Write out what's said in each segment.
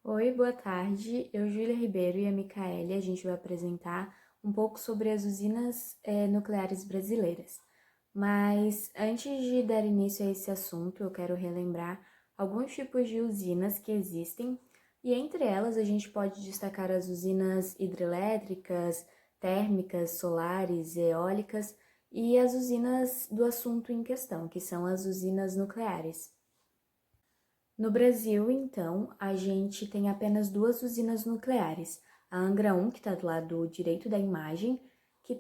Oi, boa tarde. Eu, Júlia Ribeiro e a Micaele, a gente vai apresentar um pouco sobre as usinas nucleares brasileiras. Mas antes de dar início a esse assunto, eu quero relembrar alguns tipos de usinas que existem, e entre elas a gente pode destacar as usinas hidrelétricas, térmicas, solares, eólicas e as usinas do assunto em questão, que são as usinas nucleares. No Brasil, então, a gente tem apenas duas usinas nucleares. A Angra 1, que está do lado direito da imagem, que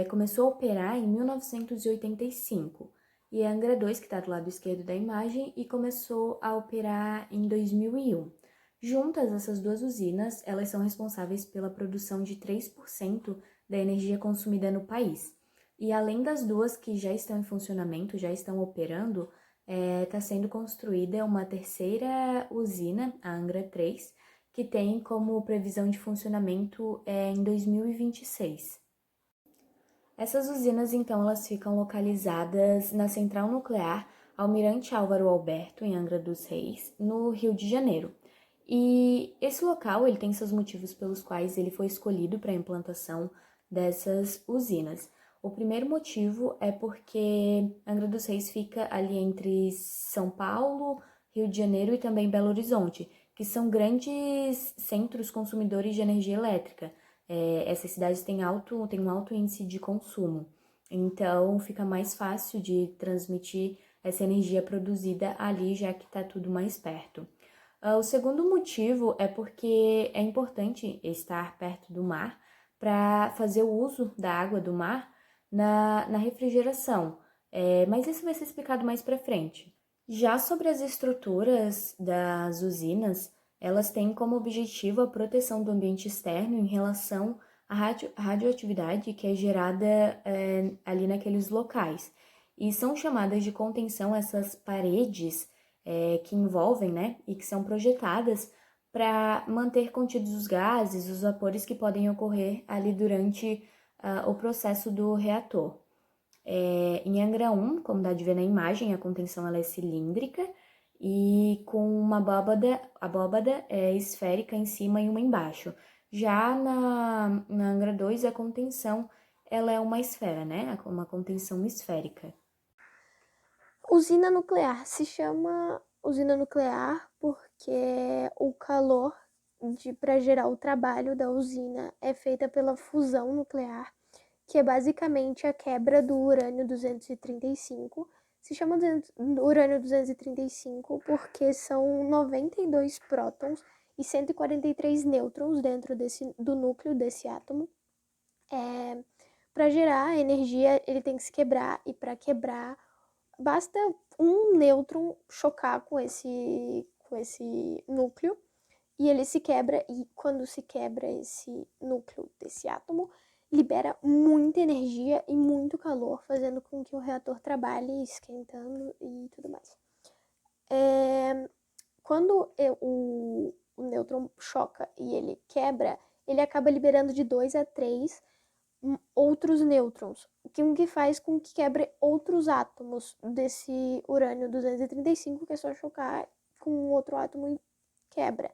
começou a operar em 1985. E a Angra 2, que está do lado esquerdo da imagem, e começou a operar em 2001. Juntas, essas duas usinas, elas são responsáveis pela produção de 3% da energia consumida no país. E além das duas que já estão em funcionamento, já estão operando, está sendo construída uma terceira usina, a Angra 3, que tem como previsão de funcionamento em 2026. Essas usinas, então, elas ficam localizadas na Central Nuclear Almirante Álvaro Alberto, em Angra dos Reis, no Rio de Janeiro. E esse local, ele tem seus motivos pelos quais ele foi escolhido para a implantação dessas usinas. O primeiro motivo é porque Angra dos Reis fica ali entre São Paulo, Rio de Janeiro e também Belo Horizonte, que são grandes centros consumidores de energia elétrica. Essas cidades têm um alto índice de consumo, então fica mais fácil de transmitir essa energia produzida ali, já que está tudo mais perto. O segundo motivo é porque é importante estar perto do mar para fazer o uso da água do mar na refrigeração, mas isso vai ser explicado mais para frente. Já sobre as estruturas das usinas, elas têm como objetivo a proteção do ambiente externo em relação à radioatividade que é gerada ali naqueles locais. E são chamadas de contenção essas paredes que envolvem, né, e que são projetadas para manter contidos os gases, os vapores que podem ocorrer ali durante o processo do reator. Em Angra 1, como dá de ver na imagem, a contenção ela é cilíndrica e com uma abóbada esférica em cima e uma embaixo. Já na Angra 2, a contenção ela é uma esfera, né? Uma contenção esférica. Usina nuclear se chama usina nuclear porque o calor para gerar o trabalho da usina é feita pela fusão nuclear, que é basicamente a quebra do urânio 235. Se chama urânio 235 porque são 92 prótons e 143 nêutrons dentro do núcleo desse átomo. Para gerar energia, ele tem que se quebrar, e para quebrar, basta um nêutron chocar com esse núcleo e ele se quebra, e quando se quebra esse núcleo desse átomo, libera muita energia e muito calor, fazendo com que o reator trabalhe, esquentando e tudo mais. Quando o nêutron choca e ele quebra, ele acaba liberando de 2 a 3 outros nêutrons, o que faz com que quebre outros átomos desse urânio 235, que é só chocar com outro átomo e quebra.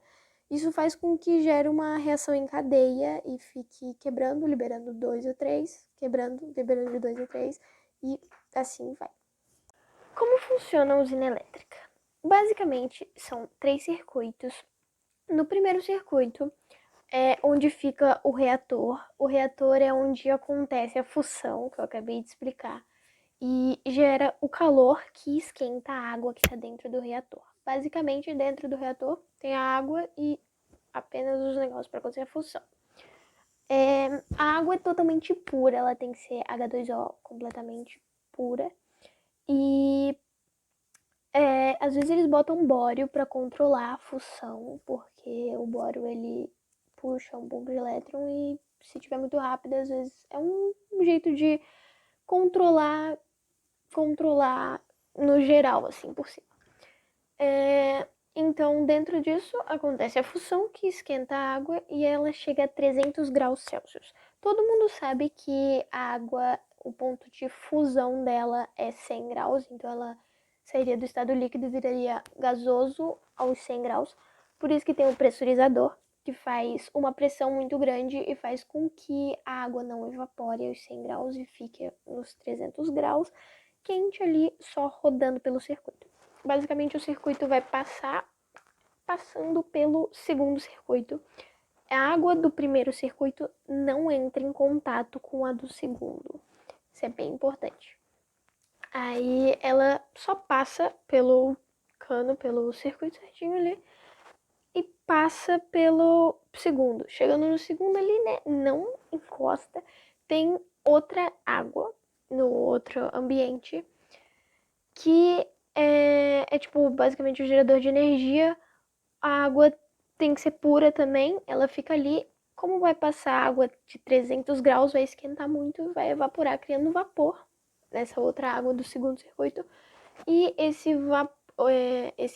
Isso faz com que gere uma reação em cadeia e fique quebrando, liberando 2 a 3, quebrando, liberando de 2 a 3, e assim vai. Como funciona a usina elétrica? Basicamente, são 3 circuitos. No primeiro circuito, é onde fica o reator. O reator é onde acontece a fusão, que eu acabei de explicar, e gera o calor que esquenta a água que está dentro do reator. Basicamente, dentro do reator tem a água e apenas os negócios para acontecer a fusão. A água é totalmente pura, ela tem que ser H2O completamente pura. E às vezes eles botam bório para controlar a fusão, porque o bório ele puxa um pouco de elétron e se tiver muito rápido, às vezes é um jeito de controlar no geral, assim, por cima. Então, dentro disso, acontece a fusão que esquenta a água e ela chega a 300 graus Celsius. Todo mundo sabe que a água, o ponto de fusão dela é 100 graus, então ela sairia do estado líquido e viraria gasoso aos 100 graus. Por isso que tem o pressurizador, que faz uma pressão muito grande e faz com que a água não evapore aos 100 graus e fique nos 300 graus, quente ali, só rodando pelo circuito. Basicamente, o circuito vai passando pelo segundo circuito. A água do primeiro circuito não entra em contato com a do segundo. Isso é bem importante. Aí ela só passa pelo cano, pelo circuito certinho ali, e passa pelo segundo. Chegando no segundo ali, né, não encosta, tem outra água no outro ambiente, que é tipo, basicamente o gerador de energia. A água tem que ser pura também, ela fica ali. Como vai passar água de 300 graus, vai esquentar muito, vai evaporar, criando vapor nessa outra água do segundo circuito. E esse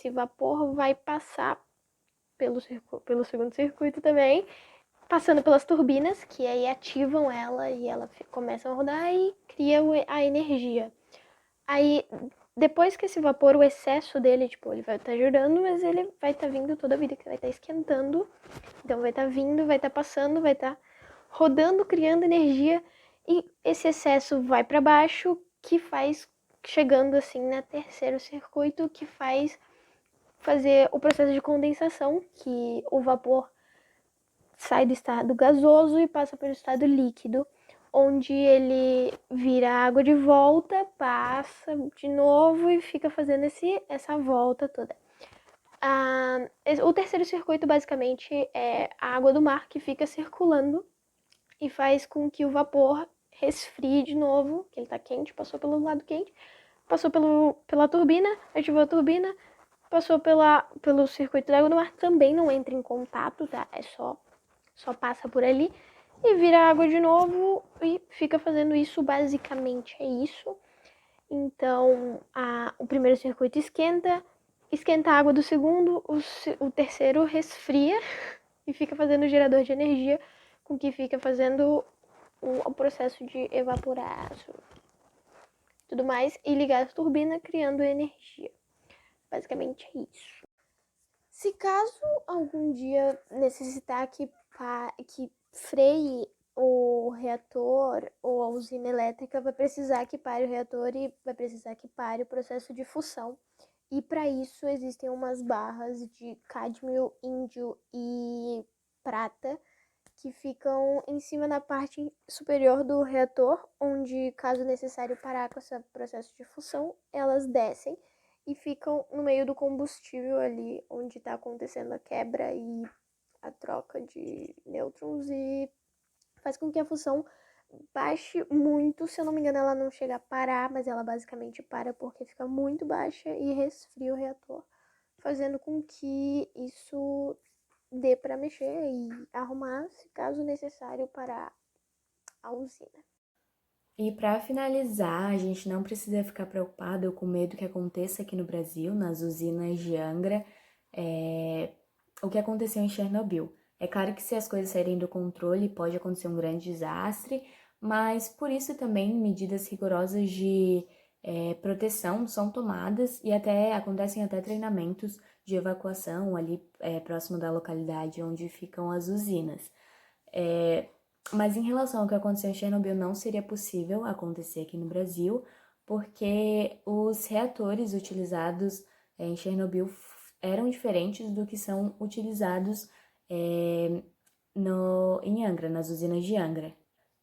vapor vai passar pelo segundo circuito também, passando pelas turbinas, que aí ativam ela e ela começa a rodar e cria a energia. Aí, depois que esse vapor, o excesso dele, tipo, ele vai estar girando, mas ele vai estar vindo toda a vida, que vai estar esquentando. Então, vai estar vindo, vai estar passando, vai estar rodando, criando energia. E esse excesso vai para baixo, que faz, chegando assim na terceiro circuito, que faz fazer o processo de condensação, que o vapor sai do estado gasoso e passa para o estado líquido, onde ele vira água de volta, passa de novo e fica fazendo essa volta toda. O terceiro circuito, basicamente, é a água do mar que fica circulando e faz com que o vapor resfrie de novo, que ele está quente, passou pelo lado quente, passou pela turbina, ativou a turbina, passou pelo circuito da água do mar, também não entra em contato, tá? É só passa por ali e vira água de novo e fica fazendo isso, basicamente é isso. Então, o primeiro circuito esquenta a água do segundo, o terceiro resfria e fica fazendo o gerador de energia, com que fica fazendo o processo de evaporar tudo mais e ligar a turbina, criando energia. Basicamente é isso. Se caso algum dia necessitar que freie o reator ou a usina elétrica, vai precisar que pare o reator e vai precisar que pare o processo de fusão. E para isso existem umas barras de cádmio, índio e prata que ficam em cima na parte superior do reator, onde, caso necessário parar com esse processo de fusão, elas descem e ficam no meio do combustível ali, onde está acontecendo a quebra e a troca de nêutrons, e faz com que a fusão baixe muito. Se eu não me engano, ela não chega a parar, mas ela basicamente para porque fica muito baixa e resfria o reator, fazendo com que isso dê para mexer e arrumar, se caso necessário, para a usina. E para finalizar, a gente não precisa ficar preocupado ou com medo que aconteça aqui no Brasil, nas usinas de Angra, o que aconteceu em Chernobyl. É claro que se as coisas saírem do controle, pode acontecer um grande desastre, mas por isso também medidas rigorosas de proteção são tomadas e acontecem até treinamentos de evacuação ali próximo da localidade onde ficam as usinas. Mas em relação ao que aconteceu em Chernobyl, não seria possível acontecer aqui no Brasil, porque os reatores utilizados em Chernobyl eram diferentes do que são utilizados em Angra, nas usinas de Angra.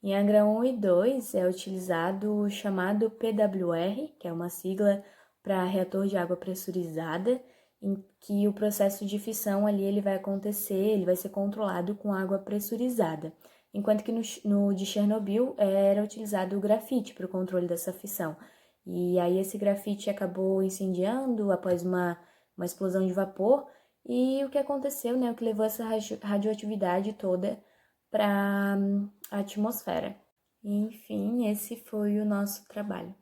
Em Angra 1 e 2 é utilizado o chamado PWR, que é uma sigla para reator de água pressurizada, em que o processo de fissão ali ele vai acontecer, ele vai ser controlado com água pressurizada. Enquanto que no de Chernobyl era utilizado o grafite para o controle dessa fissão. E aí esse grafite acabou incendiando após uma explosão de vapor. E o que aconteceu, né? O que levou essa radioatividade toda para a atmosfera. Enfim, esse foi o nosso trabalho.